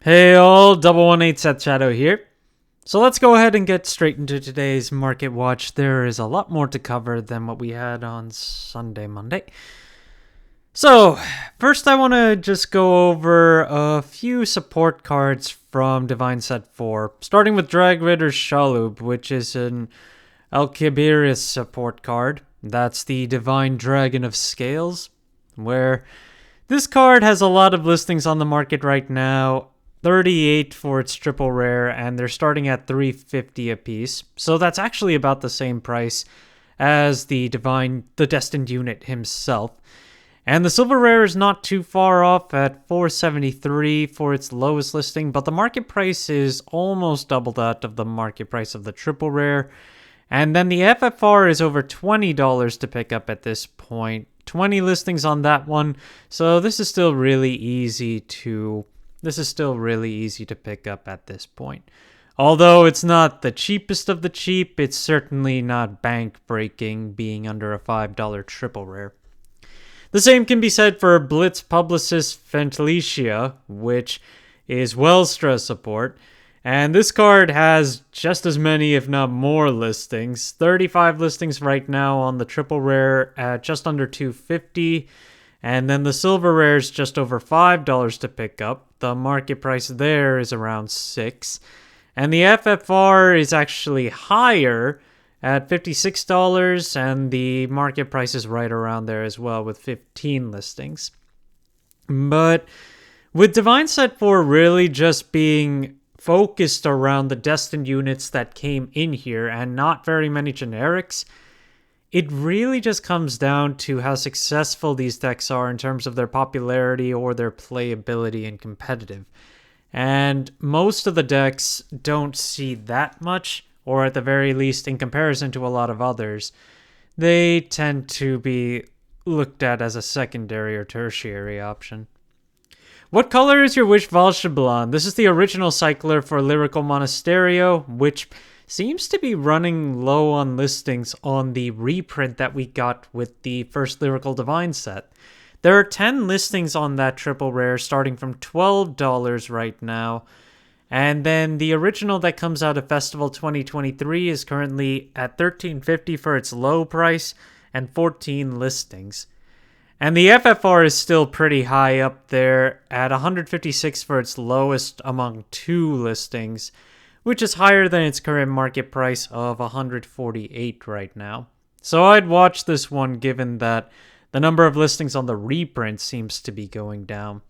Hey all, 118 Seth Shadow here. So let's go ahead and get straight into today's market watch. There is a lot more to cover than what we had on Monday. So, first I want to just go over a few support cards from DivineZ 4, starting with Drag Ritter Shalub, which is an Alkibirius support card. That's the Divine Dragon of Scales, where this card has a lot of listings on the market right now. 38 for its triple rare, and they're starting at 350 a piece. So that's actually about the same price as the Destined unit himself. And the silver rare is not too far off at 473 for its lowest listing, but the market price is almost double that of the market price of the triple rare. And then the FFR is over $20 to pick up at this point. 20 listings on that one, so this is still really easy to pick up at this point. Although it's not the cheapest of the cheap, it's certainly not bank-breaking, being under a $5 triple rare. The same can be said for Blitz Publicist Fentlecia, which is Welstra support. And this card has just as many, if not more, listings. 35 listings right now on the triple rare at just under $250. And then the silver rare is just over $5 to pick up. The market price there is around $6. And the FFR is actually higher at $56, and the market price is right around there as well with 15 listings. But with DivineZ 4 really just being focused around the Destined units that came in here and not very many generics, it really just comes down to how successful these decks are in terms of their popularity or their playability and competitive. And most of the decks don't see that much, or at the very least, in comparison to a lot of others, they tend to be looked at as a secondary or tertiary option. What color is your Wish Valshablan? This is the original cycler for Lyrical Monasterio, which seems to be running low on listings on the reprint that we got with the first Lyrical Divine set. There are 10 listings on that triple rare, starting from $12 right now. And then the original that comes out of Festival 2023 is currently at $13.50 for its low price and 14 listings. And the FFR is still pretty high up there at 156 for its lowest among 2 listings, which is higher than its current market price of 148 right now. So I'd watch this one given that the number of listings on the reprint seems to be going down.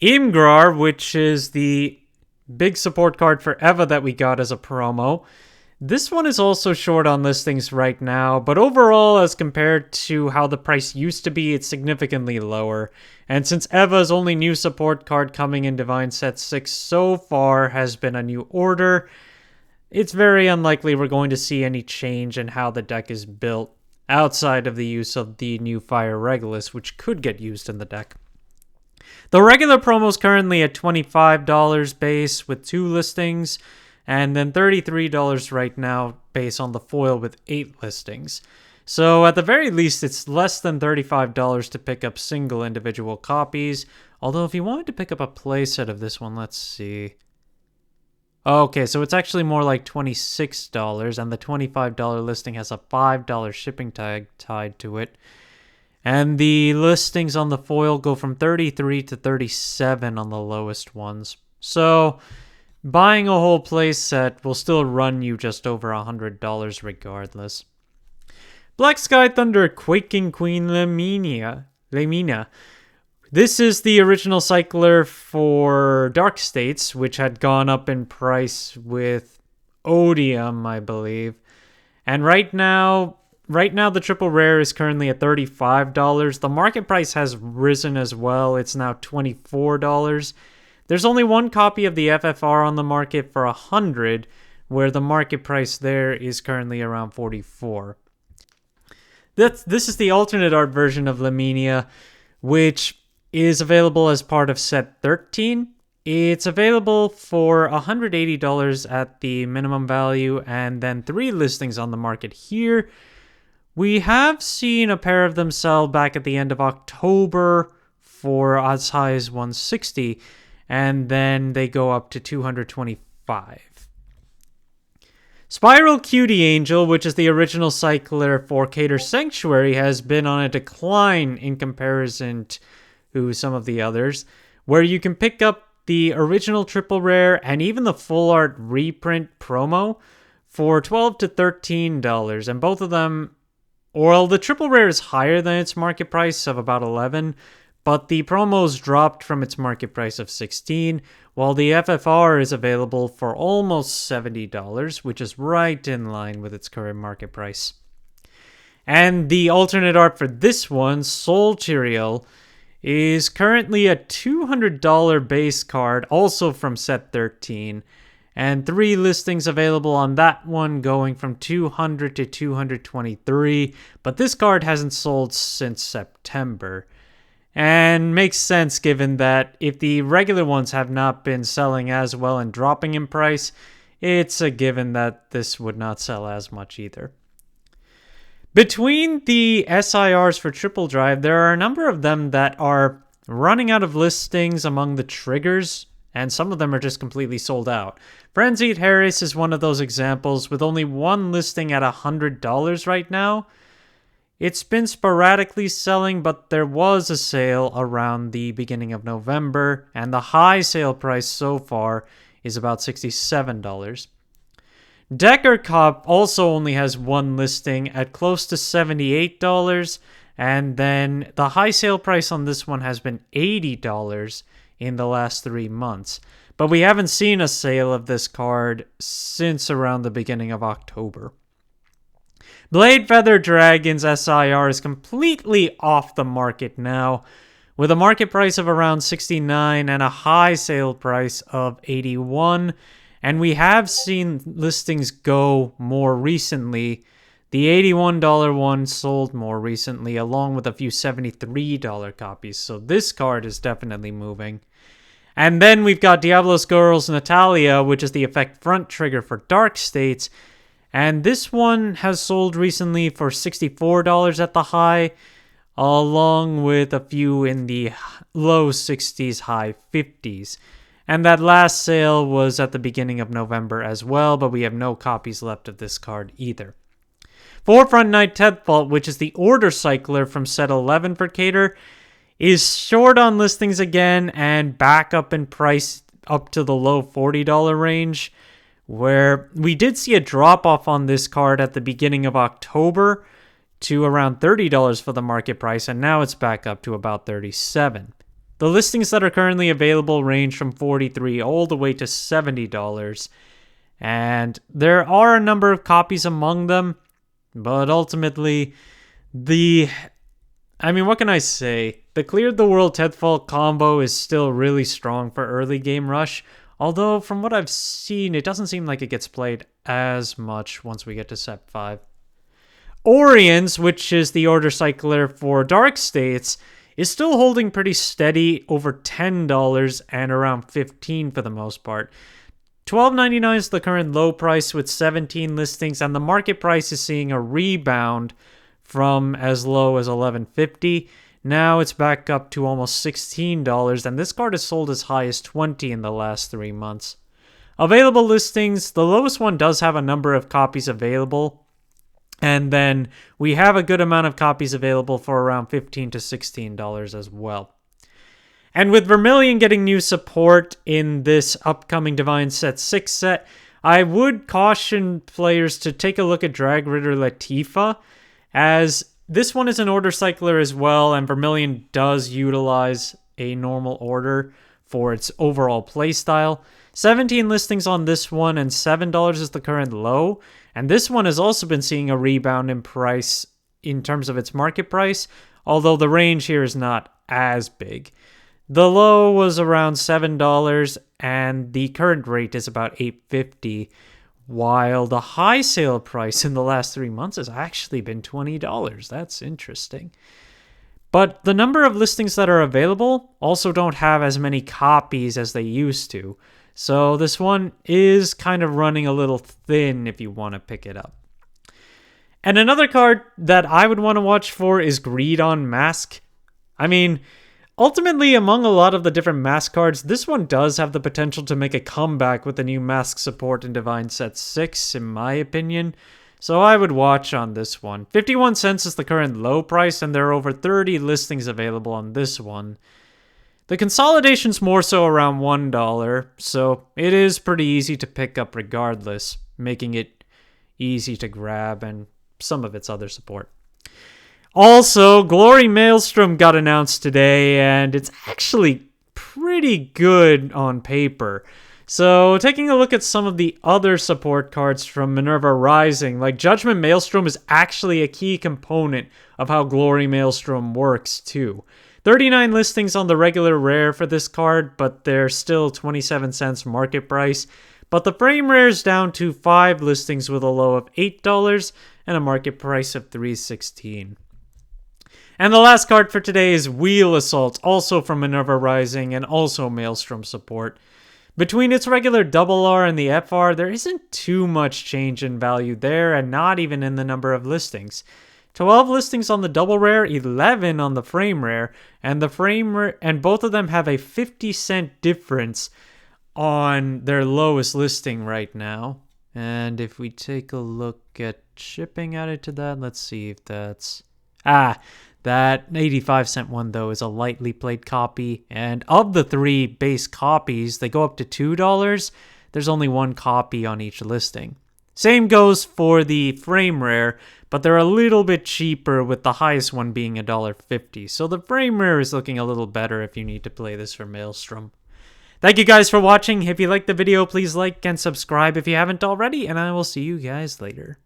Imgrar, which is the big support card for Eva that we got as a promo. This one is also short on listings right now, but overall, as compared to how the price used to be, it's significantly lower. And since Eva's only new support card coming in DivineZ 6 so far has been a new order, it's very unlikely we're going to see any change in how the deck is built outside of the use of the new Fire Regulus, which could get used in the deck. The regular promo is currently at $25 base with 2 listings, and then $33 right now base on the foil with 8 listings. So at the very least, it's less than $35 to pick up single individual copies. Although if you wanted to pick up a playset of this one, let's see. Okay, so it's actually more like $26, and the $25 listing has a $5 shipping tag tied to it. And the listings on the foil go from 33 to 37 on the lowest ones. So buying a whole playset will still run you just over $100 regardless. Black Sky Thunder Quaking Queen Leimina. This is the original cycler for Dark States, which had gone up in price with Odium, I believe. And right now the triple rare is currently at $35. The market price has risen as well. It's now $24. There's only one copy of the FFR on the market for $100, where the market price there is currently around $44. This is the alternate art version of Leimina, which is available as part of set 13. It's available for $180 at the minimum value, and then 3 listings on the market here. We have seen a pair of them sell back at the end of October for as high as $160, and then they go up to 225. Spiral Cutie Angel, which is the original cycler for Keter Sanctuary, has been on a decline in comparison to some of the others, where you can pick up the original triple rare and even the full art reprint promo for $12 to $13, and both of them, well, the triple rare is higher than its market price of about $11, but the promos dropped from its market price of $16, while the FFR is available for almost $70, which is right in line with its current market price. And the alternate art for this one, Soul Cheerio, is currently a $200 base card, also from set 13, and 3 listings available on that one, going from $200 to $223, but this card hasn't sold since September. And makes sense given that if the regular ones have not been selling as well and dropping in price, it's a given that this would not sell as much either. Between the SIRs for Triple Drive, there are a number of them that are running out of listings among the triggers, and some of them are just completely sold out. Frenzied Harris is one of those examples, with only one listing at $100 right now. It's been sporadically selling, but there was a sale around the beginning of November, and the high sale price so far is about $67. Decker Cup also only has one listing at close to $78, and then the high sale price on this one has been $80 in the last 3 months. But we haven't seen a sale of this card since around the beginning of October. Blade Feather Dragon's SIR is completely off the market now, with a market price of around $69 and a high sale price of $81, and we have seen listings go more recently. The $81 one sold more recently, along with a few $73 copies, so this card is definitely moving. And then we've got Diablos Girls Natalia, which is the effect front trigger for Dark States, and this one has sold recently for $64 at the high, along with a few in the low 60s, high 50s. And that last sale was at the beginning of November as well, but we have no copies left of this card either. Forefront Knight Tedfault, which is the order cycler from set 11 for Keter, is short on listings again and back up in price up to the low $40 range, where we did see a drop-off on this card at the beginning of October to around $30 for the market price, and now it's back up to about $37. The listings that are currently available range from $43 all the way to $70, and there are a number of copies among them, but ultimately, what can I say? The Cleared the World Tedfault combo is still really strong for early game rush, although from what I've seen, it doesn't seem like it gets played as much once we get to set 5. Orions, which is the order cycler for Dark States, is still holding pretty steady, over $10 and around $15 for the most part. $12.99 is the current low price with 17 listings, and the market price is seeing a rebound from as low as $11.50. Now it's back up to almost $16, and this card has sold as high as $20 in the last 3 months. Available listings, the lowest one does have a number of copies available, and then we have a good amount of copies available for around $15 to $16 as well. And with Vermilion getting new support in this upcoming DivineZ 6 set, I would caution players to take a look at Drag Ritter Latifa, as this one is an order cycler as well, and Vermilion does utilize a normal order for its overall playstyle. 17 listings on this one, and $7 is the current low. And this one has also been seeing a rebound in price in terms of its market price, although the range here is not as big. The low was around $7, and the current rate is about $8.50. While the high sale price in the last 3 months has actually been $20. That's interesting. But the number of listings that are available also don't have as many copies as they used to. So this one is kind of running a little thin if you want to pick it up. And another card that I would want to watch for is Greed on Mask. Ultimately, among a lot of the different mask cards, this one does have the potential to make a comeback with the new mask support in DivineZ 6, in my opinion. So I would watch on this one. 51 cents is the current low price, and there are over 30 listings available on this one. The consolidation's more so around $1, so it is pretty easy to pick up regardless, making it easy to grab and some of its other support. Also, Glory Maelstrom got announced today, and it's actually pretty good on paper. So, taking a look at some of the other support cards from Minerva Rising, like Judgment Maelstrom is actually a key component of how Glory Maelstrom works, too. 39 listings on the regular rare for this card, but they're still 27 cents market price. But the frame rare is down to 5 listings with a low of $8 and a market price of $3.16. And the last card for today is Wheel Assault, also from Minerva Rising and also Maelstrom support. Between its regular RR and the FR, there isn't too much change in value there, and not even in the number of listings. 12 listings on the double rare, 11 on the frame rare, and both of them have a 50-cent difference on their lowest listing right now. And if we take a look at shipping added to that, let's see if that's... that 85-cent one, though, is a lightly played copy. And of the 3 base copies, they go up to $2. There's only 1 copy on each listing. Same goes for the frame rare, but they're a little bit cheaper, with the highest one being $1.50. So the frame rare is looking a little better if you need to play this for Maelstrom. Thank you guys for watching. If you liked the video, please like and subscribe if you haven't already, and I will see you guys later.